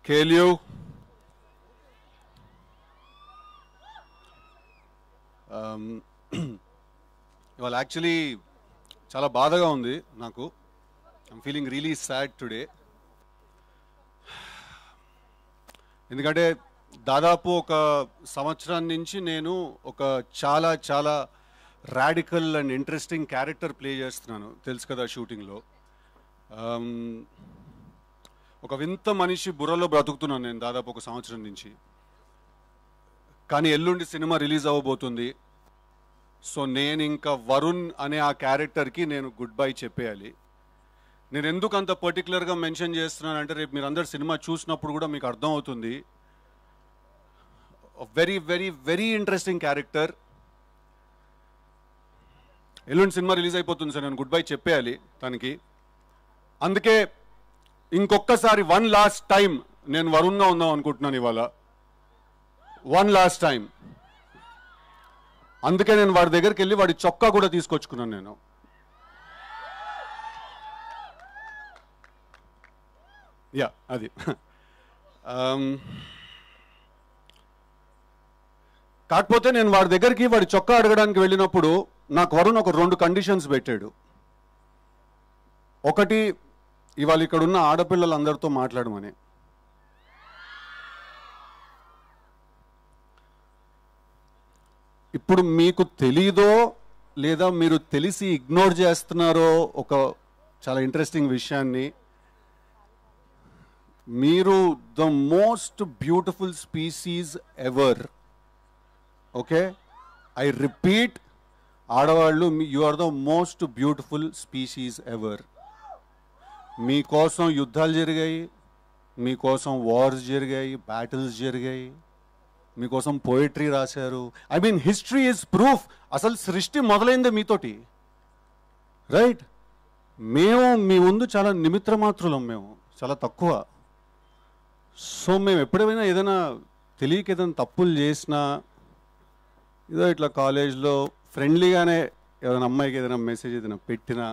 KLU. ఇవాళ actually చాలా బాధగా ఉంది నాకు. I'm feeling really sad today. ఎందుకంటే దాదాపు ఒక సంవత్సరం నుంచి నేను ఒక చాలా చాలా radical and interesting character play చేస్తున్నాను, తెలుసు కదా షూటింగ్లో. ఒక వింత మనిషి బుర్రలో బ్రతుకుతున్నాను నేను దాదాపు ఒక సంవత్సరం నుంచి. కానీ ఎల్లుండి సినిమా రిలీజ్ అవ్వబోతుంది. సో నేను ఇంకా వరుణ్ అనే ఆ క్యారెక్టర్కి నేను గుడ్ బై చెప్పేయాలి. నేను ఎందుకు అంత పర్టికులర్గా మెన్షన్ చేస్తున్నానంటే రేపు మీరు అందరు సినిమా చూసినప్పుడు కూడా మీకు అర్థం అవుతుంది. Very very very interesting character. ఎల్లుండి సినిమా రిలీజ్ అయిపోతుంది సార్, నేను గుడ్ బై చెప్పేయాలి తనకి. అందుకే ఇంకొకసారి వన్ లాస్ట్ టైం నేను వరుణ్గా ఉందాం అనుకుంటున్నాను ఇవాళ. One last time. అందుకే నేను వాడి దగ్గరికి వెళ్ళి వాడి చొక్కా కూడా తీసుకొచ్చుకున్నాను నేను. యా అది. కాకపోతే నేను వాడి దగ్గరికి వాడి చొక్కా అడగడానికి వెళ్ళినప్పుడు నాకు వరుణ్ ఒక 2 కండిషన్స్ పెట్టాడు. ఒకటి, ఇవాళ ఇక్కడ ఉన్న ఆడపిల్లలందరితో మాట్లాడమని. ఇప్పుడు మీకు తెలీదో లేదా మీరు తెలిసి ఇగ్నోర్ చేస్తున్నారో ఒక చాలా ఇంట్రెస్టింగ్ విషయాన్ని. మీరు the most beautiful species ever. Okay, I repeat, ఆడవాళ్ళు you are the most beautiful species ever. మీకోసం యుద్ధాలు జరిగాయి, మీకోసం వార్స్ జరిగాయి, బ్యాటిల్స్ జరిగాయి, మీకోసం పోయిటరీ రాశారు. I mean history is proof. అసలు సృష్టి మొదలైందే మీతోటి, రైట్? మేము మీ ముందు చాలా నిమిత్ర మాత్రులం, మేము చాలా తక్కువ. సో మేము ఎప్పుడైనా ఏదైనా తెలియక ఏదైనా తప్పులు చేసినా, ఏదో ఇట్లా కాలేజ్లో ఫ్రెండ్లీగానే ఏదైనా అమ్మాయికి ఏదైనా మెసేజ్ ఏదైనా పెట్టినా,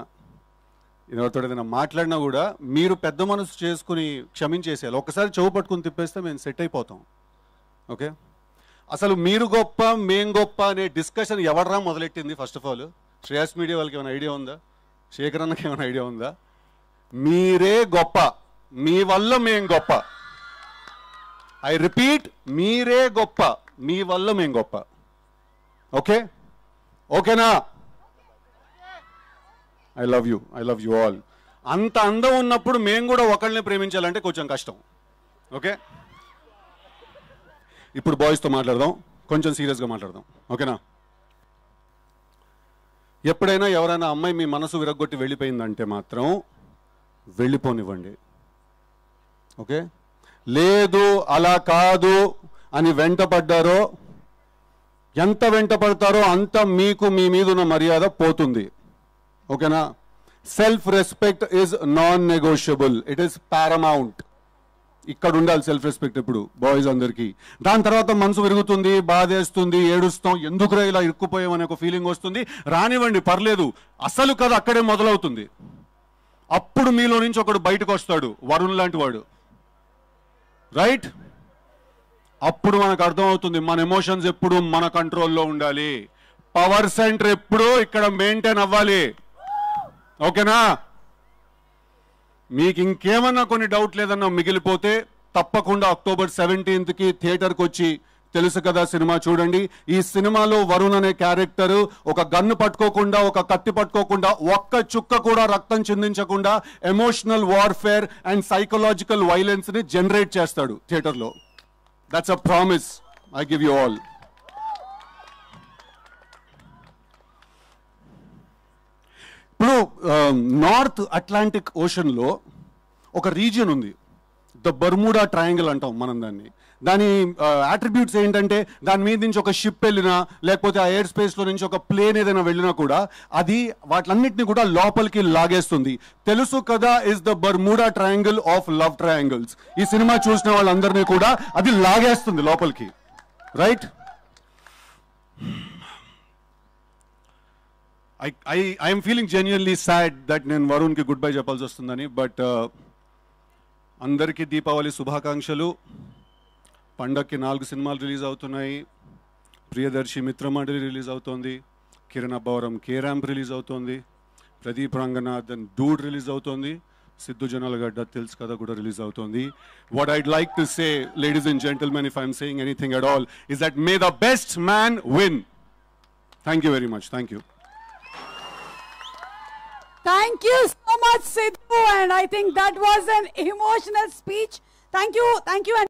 ఎవరితో ఏదైనా మాట్లాడినా కూడా మీరు పెద్ద మనసు చేసుకుని క్షమించేసేయాలి. ఒకసారి చెవు పట్టుకుని తిప్పేస్తే మేము సెట్ అయిపోతాం. ఓకే, అసలు మీరు గొప్ప మేం గొప్ప అనే డిస్కషన్ ఎవడరా మొదలెట్టింది? First of all Shreyas media వాళ్ళకి ఏమైనా ఐడియా ఉందా? శేఖర్ అన్నకి ఏమైనా ఐడియా ఉందా? మీరే గొప్ప, మీ వల్ల మేం గొప్ప. ఐ రిపీట్, మీరే గొప్ప, మీ వల్ల మేం గొప్ప. ఓకే, ఓకేనా? I love you all. అంత అందం ఉన్నప్పుడు మేము కూడా ఒకళ్ళని ప్రేమించాలంటే కొంచెం కష్టం. ఓకే, ఇప్పుడు బాయ్స్తో మాట్లాడదాం, కొంచెం సీరియస్గా మాట్లాడదాం. ఓకేనా? ఎప్పుడైనా ఎవరైనా అమ్మాయి మీ మనసు విరగొట్టి వెళ్ళిపోయిందంటే మాత్రం వెళ్ళిపోనివ్వండి. ఓకే, లేదు అలా కాదు అని వెంటపడ్డారో, ఎంత వెంటపడతారో అంత మీకు మీ మీద ఉన్న మర్యాద పోతుంది. ఓకేనా? Self respect is non negotiable, it is paramount. ఇక్కడ ఉండాలి సెల్ఫ్ రెస్పెక్ట్ ఇప్పుడు బాయ్స్ అందరికీ. దాని తర్వాత మనసు విరుగుతుంది, బాధేస్తుంది, ఏడుస్తాం, ఎందుకురా ఇలా ఇరుక్కుపోయామనే ఒక ఫీలింగ్ వస్తుంది. రానివ్వండి, పర్లేదు. అసలు కథ అక్కడే మొదలవుతుంది. అప్పుడు మీలో నుంచి ఒకడు బయటకు వస్తాడు, వరుణ్ లాంటి వాడు, రైట్? అప్పుడు మనకు అర్థమవుతుంది మన ఎమోషన్స్ ఎప్పుడు మన కంట్రోల్లో ఉండాలి, పవర్ సెంటర్ ఎప్పుడు ఇక్కడ మెయింటైన్ అవ్వాలి. ఓకేనా? మీకు ఇంకేమన్నా కొన్ని డౌట్ లేదన్నా మిగిలిపోతే తప్పకుండా అక్టోబర్ 17కి థియేటర్కి వచ్చి తెలుసు కదా సినిమా చూడండి. ఈ సినిమాలో వరుణ్ అనే క్యారెక్టర్ ఒక గన్ను పట్టుకోకుండా, ఒక కత్తి పట్టుకోకుండా, ఒక్క చుక్క కూడా రక్తం చిందించకుండా emotional warfare and psychological violence ని జనరేట్ చేస్తాడు థియేటర్లో. That's a promise I give you all. ఇప్పుడు నార్త్ అట్లాంటిక్ ఓషన్లో ఒక రీజియన్ ఉంది, ద బర్ముడా ట్రయాంగిల్ అంటాం మనం దాన్ని. దాని అట్రిబ్యూట్స్ ఏంటంటే దాని మీద నుంచి ఒక షిప్ వెళ్ళినా, లేకపోతే ఆ ఎయిర్ స్పేస్లో నుంచి ఒక ప్లేన్ ఏదైనా వెళ్ళినా కూడా అది వాటిలన్నింటినీ కూడా లోపలికి లాగేస్తుంది. తెలుసు కదా, is the Bermuda triangle of love triangles. ఈ సినిమా చూసిన వాళ్ళందరినీ కూడా అది లాగేస్తుంది లోపలికి, right? I'm feeling genuinely sad that నేను వరుణ్కి గుడ్ బై చెప్పాల్సి వస్తుందని. బట్ అందరికీ దీపావళి శుభాకాంక్షలు. పండక్కి 4 సినిమాలు రిలీజ్ అవుతున్నాయి. ప్రియదర్శి మిత్రమండలి రిలీజ్ అవుతోంది, Kiran Abbavaram K ramp release అవుతోంది, ప్రదీప్ రంగనాథన్ డూడ్ రిలీజ్ అవుతోంది, సిద్ధు జనాలగడ్డ తెలుసు కదా కూడా రిలీజ్ అవుతోంది. What I'd like to say, ladies and gentlemen, if I'm saying anything at all, is that may the best man win. Thank you very much. Thank you. Thank you so much, Sidhu, and I think that was an emotional speech. Thank you.